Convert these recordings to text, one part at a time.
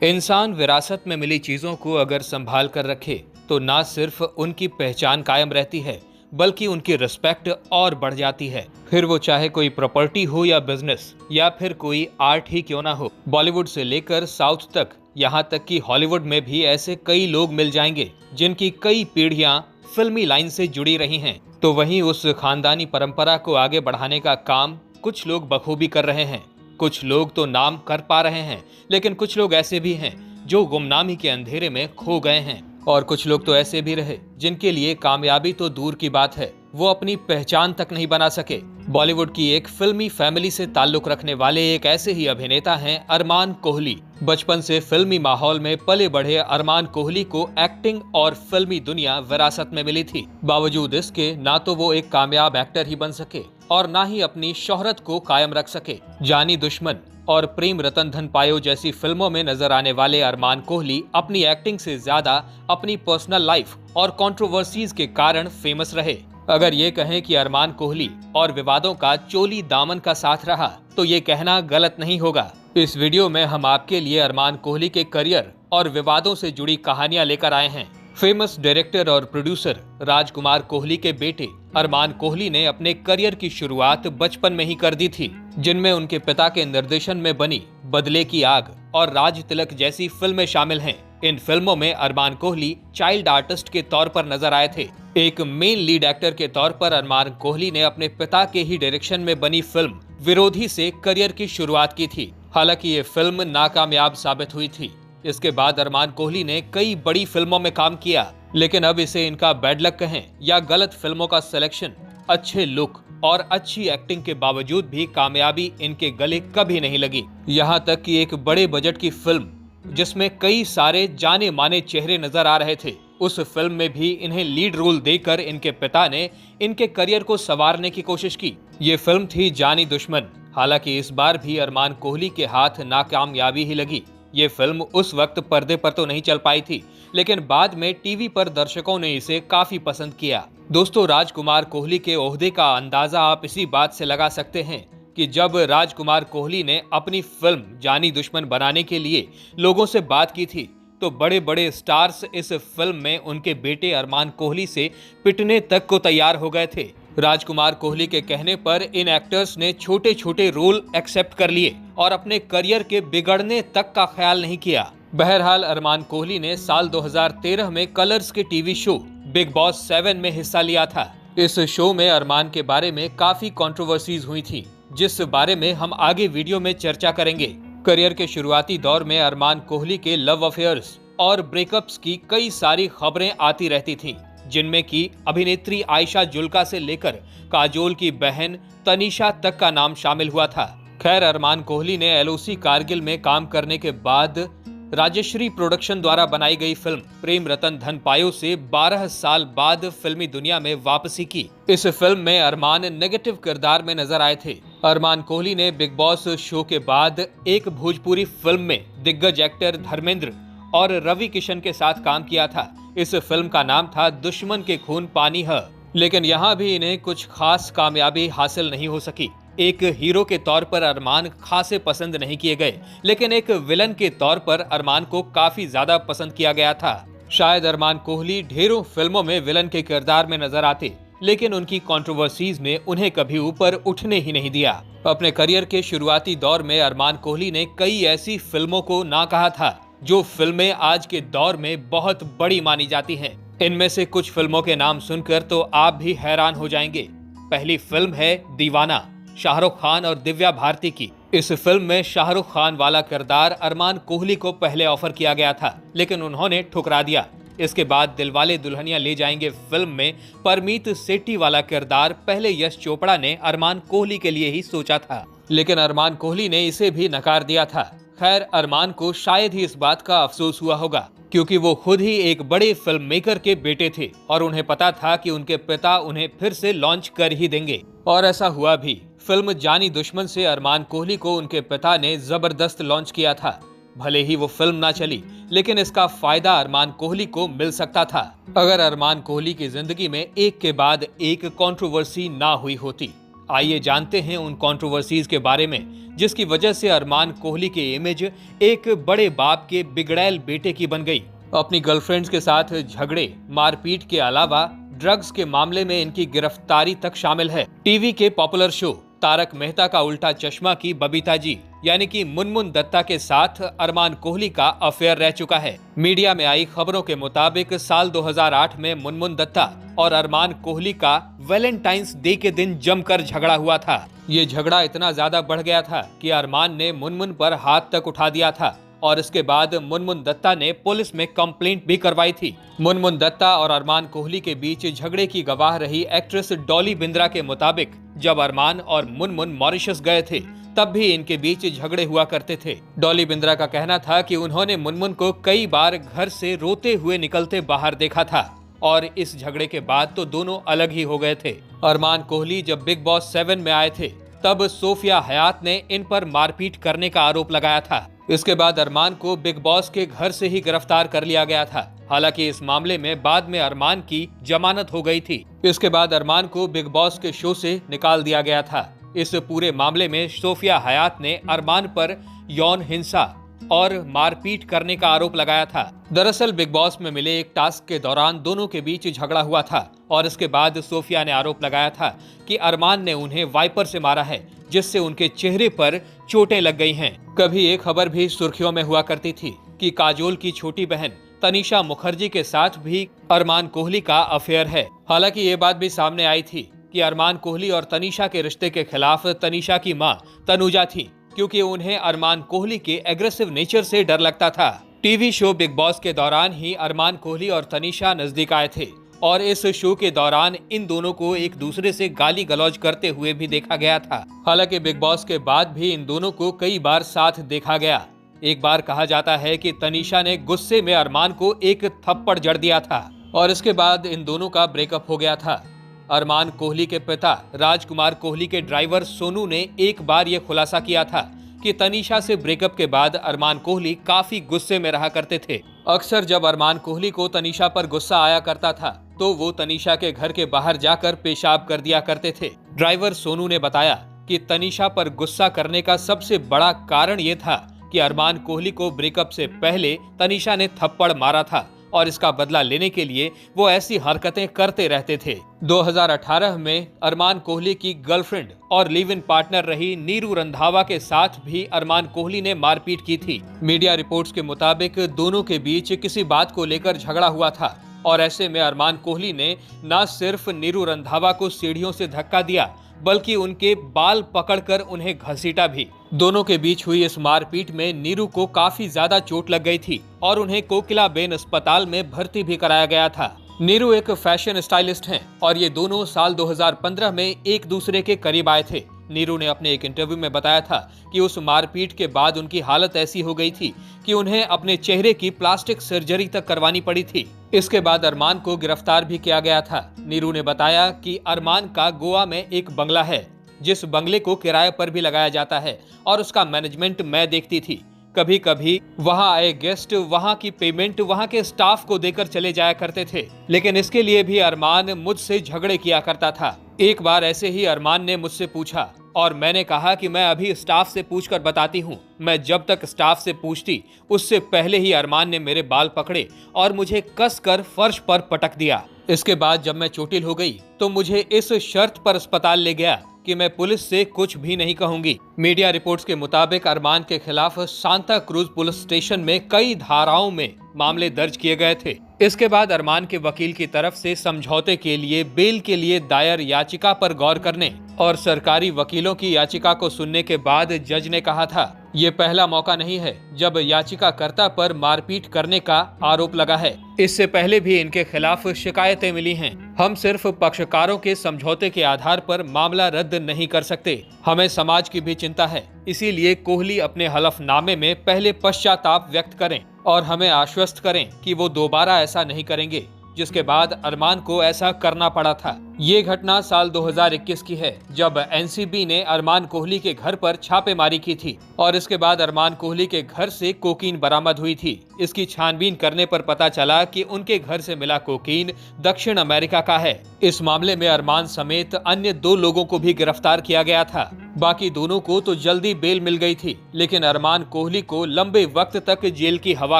इंसान विरासत में मिली चीजों को अगर संभाल कर रखे तो ना सिर्फ उनकी पहचान कायम रहती है बल्कि उनकी रिस्पेक्ट और बढ़ जाती है। फिर वो चाहे कोई प्रॉपर्टी हो या बिजनेस या फिर कोई आर्ट ही क्यों ना हो। बॉलीवुड से लेकर साउथ तक, यहाँ तक कि हॉलीवुड में भी ऐसे कई लोग मिल जाएंगे जिनकी कई पीढ़ियां फिल्मी लाइन से जुड़ी रही हैं। तो वहीं उस खानदानी परंपरा को आगे बढ़ाने का काम कुछ लोग बखूबी कर रहे हैं। कुछ लोग तो नाम कर पा रहे हैं, लेकिन कुछ लोग ऐसे भी हैं जो गुमनामी के अंधेरे में खो गए हैं। और कुछ लोग तो ऐसे भी रहे जिनके लिए कामयाबी तो दूर की बात है, वो अपनी पहचान तक नहीं बना सके। बॉलीवुड की एक फिल्मी फैमिली से ताल्लुक रखने वाले एक ऐसे ही अभिनेता हैं अरमान कोहली। बचपन से फिल्मी माहौल में पले बढ़े अरमान कोहली को एक्टिंग और फिल्मी दुनिया विरासत में मिली थी। बावजूद इसके ना तो वो एक कामयाब एक्टर ही बन सके और ना ही अपनी शोहरत को कायम रख सके। जानी दुश्मन और प्रेम रतन धन पायो जैसी फिल्मों में नजर आने वाले अरमान कोहली अपनी एक्टिंग से ज्यादा अपनी पर्सनल लाइफ और कंट्रोवर्सीज के कारण फेमस रहे। अगर ये कहें कि अरमान कोहली और विवादों का चोली दामन का साथ रहा तो ये कहना गलत नहीं होगा। इस वीडियो में हम आपके लिए अरमान कोहली के करियर और विवादों से जुड़ी कहानियां लेकर आए हैं। फेमस डायरेक्टर और प्रोड्यूसर राजकुमार कोहली के बेटे अरमान कोहली ने अपने करियर की शुरुआत बचपन में ही कर दी थी, जिनमें उनके पिता के निर्देशन में बनी बदले की आग और राज तिलक जैसी फिल्में शामिल हैं। इन फिल्मों में अरमान कोहली चाइल्ड आर्टिस्ट के तौर पर नजर आए थे। एक मेन लीड एक्टर के तौर पर अरमान कोहली ने अपने पिता के ही डायरेक्शन में बनी फिल्म विरोधी से करियर की शुरुआत की थी। हालांकि ये फिल्म नाकामयाब साबित हुई थी। इसके बाद अरमान कोहली ने कई बड़ी फिल्मों में काम किया, लेकिन अब इसे इनका बैड लक कहें या गलत फिल्मों का सिलेक्शन, अच्छे लुक और अच्छी एक्टिंग के बावजूद भी कामयाबी इनके गले कभी नहीं लगी। यहाँ तक कि एक बड़े बजट की फिल्म जिसमें कई सारे जाने माने चेहरे नजर आ रहे थे, उस फिल्म में भी इन्हें लीड रोल देकर इनके पिता ने इनके करियर को संवारने की कोशिश की। ये फिल्म थी जानी दुश्मन। हालांकि इस बार भी अरमान कोहली के हाथ नाकामयाबी ही लगी। ये फिल्म उस वक्त पर्दे पर तो नहीं चल पाई थी, लेकिन बाद में टीवी पर दर्शकों ने इसे काफी पसंद किया। दोस्तों, राजकुमार कोहली के ओहदे का अंदाजा आप इसी बात से लगा सकते हैं कि जब राजकुमार कोहली ने अपनी फिल्म जानी दुश्मन बनाने के लिए लोगों से बात की थी तो बड़े बड़े स्टार्स इस फिल्म में उनके बेटे अरमान कोहली से पिटने तक को तैयार हो गए थे। राजकुमार कोहली के कहने पर इन एक्टर्स ने छोटे छोटे रोल एक्सेप्ट कर लिए और अपने करियर के बिगड़ने तक का ख्याल नहीं किया। बहरहाल अरमान कोहली ने साल 2013 में कलर्स के टीवी शो बिग बॉस 7 में हिस्सा लिया था। इस शो में अरमान के बारे में काफी कंट्रोवर्सीज हुई थी, जिस बारे में हम आगे वीडियो में चर्चा करेंगे। करियर के शुरुआती दौर में अरमान कोहली के लव अफेयर्स और ब्रेकअप्स की कई सारी खबरें आती रहती थीं, जिनमें की अभिनेत्री आयशा जुल्का से लेकर काजोल की बहन तनीषा तक का नाम शामिल हुआ था। खैर, अरमान कोहली ने एलओसी कारगिल में काम करने के बाद राजश्री प्रोडक्शन द्वारा बनाई गई फिल्म प्रेम रतन धन पायो से 12 साल बाद फिल्मी दुनिया में वापसी की। इस फिल्म में अरमान नेगेटिव किरदार में नजर आए थे। अरमान कोहली ने बिग बॉस शो के बाद एक भोजपुरी फिल्म में दिग्गज एक्टर धर्मेंद्र और रवि किशन के साथ काम किया था। इस फिल्म का नाम था दुश्मन के खून पानी है, लेकिन यहाँ भी इन्हें कुछ खास कामयाबी हासिल नहीं हो सकी। एक हीरो के तौर पर अरमान खासे पसंद नहीं किए गए, लेकिन एक विलन के तौर पर अरमान को काफी ज्यादा पसंद किया गया था। शायद अरमान कोहली ढेरों फिल्मों में विलन के किरदार में नजर आते, लेकिन उनकी कंट्रोवर्सीज ने उन्हें कभी ऊपर उठने ही नहीं दिया। अपने करियर के शुरुआती दौर में अरमान कोहली ने कई ऐसी फिल्मों को ना कहा था जो फिल्में आज के दौर में बहुत बड़ी मानी जाती हैं। इनमें से कुछ फिल्मों के नाम सुनकर तो आप भी हैरान हो जाएंगे। पहली फिल्म है दीवाना, शाहरुख खान और दिव्या भारती की। इस फिल्म में शाहरुख खान वाला किरदार अरमान कोहली को पहले ऑफर किया गया था, लेकिन उन्होंने ठुकरा दिया। इसके बाद दिलवाले दुल्हनिया ले जाएंगे फिल्म में परमीत सेठी वाला किरदार पहले यश चोपड़ा ने अरमान कोहली के लिए ही सोचा था, लेकिन अरमान कोहली ने इसे भी नकार दिया था। खैर, अरमान को शायद ही इस बात का अफसोस हुआ होगा, क्योंकि वो खुद ही एक बड़े फिल्म मेकर के बेटे थे और उन्हें पता था कि उनके पिता उन्हें फिर से लॉन्च कर ही देंगे। और ऐसा हुआ भी। फिल्म जानी दुश्मन से अरमान कोहली को उनके पिता ने जबरदस्त लॉन्च किया था। भले ही वो फिल्म ना चली, लेकिन इसका फायदा अरमान कोहली को मिल सकता था अगर अरमान कोहली की जिंदगी में एक के बाद एक कंट्रोवर्सी ना हुई होती। आइए जानते हैं उन कंट्रोवर्सीज के बारे में जिसकी वजह से अरमान कोहली की इमेज एक बड़े बाप के बिगड़ैल बेटे की बन गई। अपनी गर्लफ्रेंड्स के साथ झगड़े, मारपीट के अलावा ड्रग्स के मामले में इनकी गिरफ्तारी तक शामिल है। टीवी के पॉपुलर शो तारक मेहता का उल्टा चश्मा की बबीता जी यानी कि मुनमुन दत्ता के साथ अरमान कोहली का अफेयर रह चुका है। मीडिया में आई खबरों के मुताबिक साल 2008 में मुनमुन दत्ता और अरमान कोहली का वैलेंटाइंस डे के दिन जमकर झगड़ा हुआ था। ये झगड़ा इतना ज्यादा बढ़ गया था कि अरमान ने मुनमुन पर हाथ तक उठा दिया था और इसके बाद मुनमुन दत्ता ने पुलिस में कंप्लेंट भी करवाई थी। मुनमुन दत्ता और अरमान कोहली के बीच झगड़े की गवाह रही एक्ट्रेस डॉली बिंद्रा के मुताबिक जब अरमान और मुनमुन मॉरिशस गए थे तब भी इनके बीच झगड़े हुआ करते थे। डॉली बिंद्रा का कहना था कि उन्होंने मुनमुन को कई बार घर से रोते हुए निकलते बाहर देखा था और इस झगड़े के बाद तो दोनों अलग ही हो गए थे। अरमान कोहली जब बिग बॉस 7 में आए थे तब सोफिया हयात ने इन पर मारपीट करने का आरोप लगाया था। इसके बाद अरमान को बिग बॉस के घर से ही गिरफ्तार कर लिया गया था। हालांकि इस मामले में बाद में अरमान की जमानत हो गई थी। इसके बाद अरमान को बिग बॉस के शो से निकाल दिया गया था। इस पूरे मामले में सोफिया हयात ने अरमान पर यौन हिंसा और मारपीट करने का आरोप लगाया था। दरअसल बिग बॉस में मिले एक टास्क के दौरान दोनों के बीच झगड़ा हुआ था और इसके बाद सोफिया ने आरोप लगाया था कि अरमान ने उन्हें वाइपर से मारा है जिससे उनके चेहरे पर चोटें लग गई हैं। कभी एक खबर भी सुर्खियों में हुआ करती थी कि काजोल की छोटी बहन तनीषा मुखर्जी के साथ भी अरमान कोहली का अफेयर है। हालांकि ये बात भी सामने आई थी कि अरमान कोहली और तनीषा के रिश्ते के खिलाफ तनीषा की मां तनुजा थी क्योंकि उन्हें अरमान कोहली के एग्रेसिव नेचर से डर लगता था। टीवी शो बिग बॉस के दौरान ही अरमान कोहली और तनीषा नजदीक आए थे और इस शो के दौरान इन दोनों को एक दूसरे से गाली गलौज करते हुए भी देखा गया था। हालांकि बिग बॉस के बाद भी इन दोनों को कई बार साथ देखा गया। एक बार कहा जाता है कि तनीषा ने गुस्से में अरमान को एक थप्पड़ जड़ दिया था और इसके बाद इन दोनों का ब्रेकअप हो गया था। अरमान कोहली के पिता राजकुमार कोहली के ड्राइवर सोनू ने एक बार ये खुलासा किया था कि तनीषा से ब्रेकअप के बाद अरमान कोहली काफी गुस्से में रहा करते थे। अक्सर जब अरमान कोहली को तनीषा पर गुस्सा आया करता था तो वो तनीषा के घर के बाहर जाकर पेशाब कर दिया करते थे। ड्राइवर सोनू ने बताया कि तनीषा पर गुस्सा करने का सबसे बड़ा कारण ये था कि अरमान कोहली को ब्रेकअप से पहले तनीषा ने थप्पड़ मारा था और इसका बदला लेने के लिए वो ऐसी हरकतें करते रहते थे। 2018 में अरमान कोहली की गर्लफ्रेंड और लिव इन पार्टनर रही नीरू रंधावा के साथ भी अरमान कोहली ने मारपीट की थी। मीडिया रिपोर्ट्स के मुताबिक दोनों के बीच किसी बात को लेकर झगड़ा हुआ था और ऐसे में अरमान कोहली ने न सिर्फ नीरू रंधावा को सीढ़ियों से धक्का दिया बल्कि उनके बाल पकड़कर उन्हें घसीटा भी। दोनों के बीच हुई इस मारपीट में नीरू को काफी ज्यादा चोट लग गई थी और उन्हें कोकिलाबेन अस्पताल में भर्ती भी कराया गया था। नीरू एक फैशन स्टाइलिस्ट हैं और ये दोनों साल 2015 में एक दूसरे के करीब आए थे। नीरू ने अपने एक इंटरव्यू में बताया था कि उस मारपीट के बाद उनकी हालत ऐसी हो गई थी कि उन्हें अपने चेहरे की प्लास्टिक सर्जरी तक करवानी पड़ी थी। इसके बाद अरमान को गिरफ्तार भी किया गया था। नीरू ने बताया कि अरमान का गोवा में एक बंगला है जिस बंगले को किराए पर भी लगाया जाता है और उसका मैनेजमेंट मैं देखती थी। कभी कभी वहां आए गेस्ट वहां की पेमेंट वहां के स्टाफ को देकर चले जाया करते थे, लेकिन इसके लिए भी अरमान मुझसे झगड़े किया करता था। एक बार ऐसे ही अरमान ने मुझसे पूछा और मैंने कहा कि मैं अभी स्टाफ से पूछकर बताती हूँ। मैं जब तक स्टाफ से पूछती उससे पहले ही अरमान ने मेरे बाल पकड़े और मुझे कसकर फर्श पर पटक दिया। इसके बाद जब मैं चोटिल हो गई तो मुझे इस शर्त पर अस्पताल ले गया कि मैं पुलिस से कुछ भी नहीं कहूंगी। मीडिया रिपोर्ट्स के मुताबिक अरमान के खिलाफ सांता क्रूज पुलिस स्टेशन में कई धाराओं में मामले दर्ज किए गए थे। इसके बाद अरमान के वकील की तरफ से समझौते के लिए बेल के लिए दायर याचिका पर गौर करने और सरकारी वकीलों की याचिका को सुनने के बाद जज ने कहा था ये पहला मौका नहीं है जब याचिकाकर्ता पर मारपीट करने का आरोप लगा है। इससे पहले भी इनके खिलाफ शिकायतें मिली हैं। हम सिर्फ पक्षकारों के समझौते के आधार पर मामला रद्द नहीं कर सकते। हमें समाज की भी चिंता है, इसीलिए कोहली अपने हलफनामे में पहले पश्चाताप व्यक्त करें और हमें आश्वस्त करें कि वो दोबारा ऐसा नहीं करेंगे जिसके बाद अरमान को ऐसा करना पड़ा था। ये घटना साल 2021 की है, जब एनसीबी ने अरमान कोहली के घर पर छापेमारी की थी और इसके बाद अरमान कोहली के घर से कोकीन बरामद हुई थी। इसकी छानबीन करने पर पता चला कि उनके घर से मिला कोकीन दक्षिण अमेरिका का है। इस मामले में अरमान समेत अन्य 2 लोगों को भी गिरफ्तार किया गया था। बाकी दोनों को तो जल्दी बेल मिल गई थी, लेकिन अरमान कोहली को लंबे वक्त तक जेल की हवा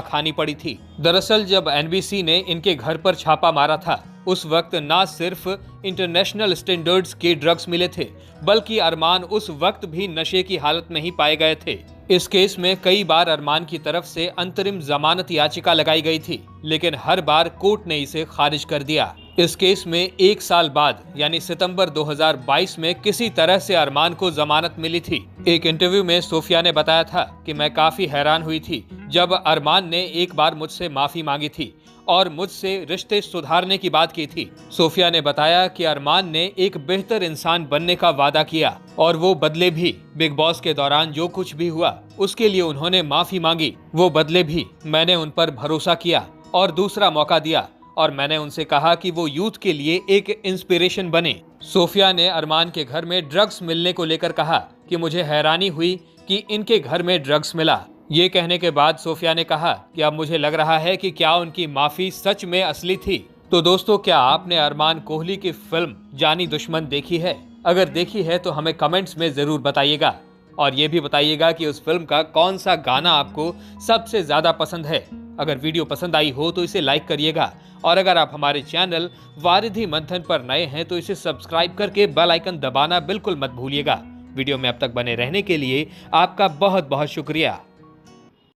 खानी पड़ी थी। दरअसल जब एनबीसी ने इनके घर पर छापा मारा था, उस वक्त न सिर्फ इंटरनेशनल स्टैंडर्ड्स के ड्रग्स मिले थे, बल्कि अरमान उस वक्त भी नशे की हालत में ही पाए गए थे। इस केस में कई बार अरमान की तरफ से अंतरिम जमानत याचिका लगाई गई थी, लेकिन हर बार कोर्ट ने इसे खारिज कर दिया। इस केस में 1 साल बाद यानी सितंबर 2022 में किसी तरह से अरमान को जमानत मिली थी। एक इंटरव्यू में सोफिया ने बताया था कि मैं काफी हैरान हुई थी जब अरमान ने एक बार मुझसे माफी मांगी थी और मुझसे रिश्ते सुधारने की बात की थी। सोफिया ने बताया कि अरमान ने एक बेहतर इंसान बनने का वादा किया और वो बदले भी। बिग बॉस के दौरान जो कुछ भी हुआ उसके लिए उन्होंने माफी मांगी, वो बदले भी। मैंने उन पर भरोसा किया और दूसरा मौका दिया और मैंने उनसे कहा कि वो यूथ के लिए एक इंस्पिरेशन बने। सोफिया ने अरमान के घर में ड्रग्स मिलने को लेकर कहा कि मुझे हैरानी हुई कि इनके घर में ड्रग्स मिला। ये कहने के बाद सोफिया ने कहा कि अब मुझे लग रहा है कि क्या उनकी माफी सच में असली थी। तो दोस्तों, क्या आपने अरमान कोहली की फिल्म जानी दुश्मन देखी है? अगर देखी है तो हमें कमेंट्स में जरूर बताइएगा और ये भी बताइएगा कि उस फिल्म का कौन सा गाना आपको सबसे ज्यादा पसंद है। अगर वीडियो पसंद आई हो तो इसे लाइक करिएगा और अगर आप हमारे चैनल वारिधि मंथन पर नए हैं तो इसे सब्सक्राइब करके बेल आइकन दबाना बिल्कुल मत भूलिएगा। वीडियो में अब तक बने रहने के लिए आपका बहुत बहुत शुक्रिया।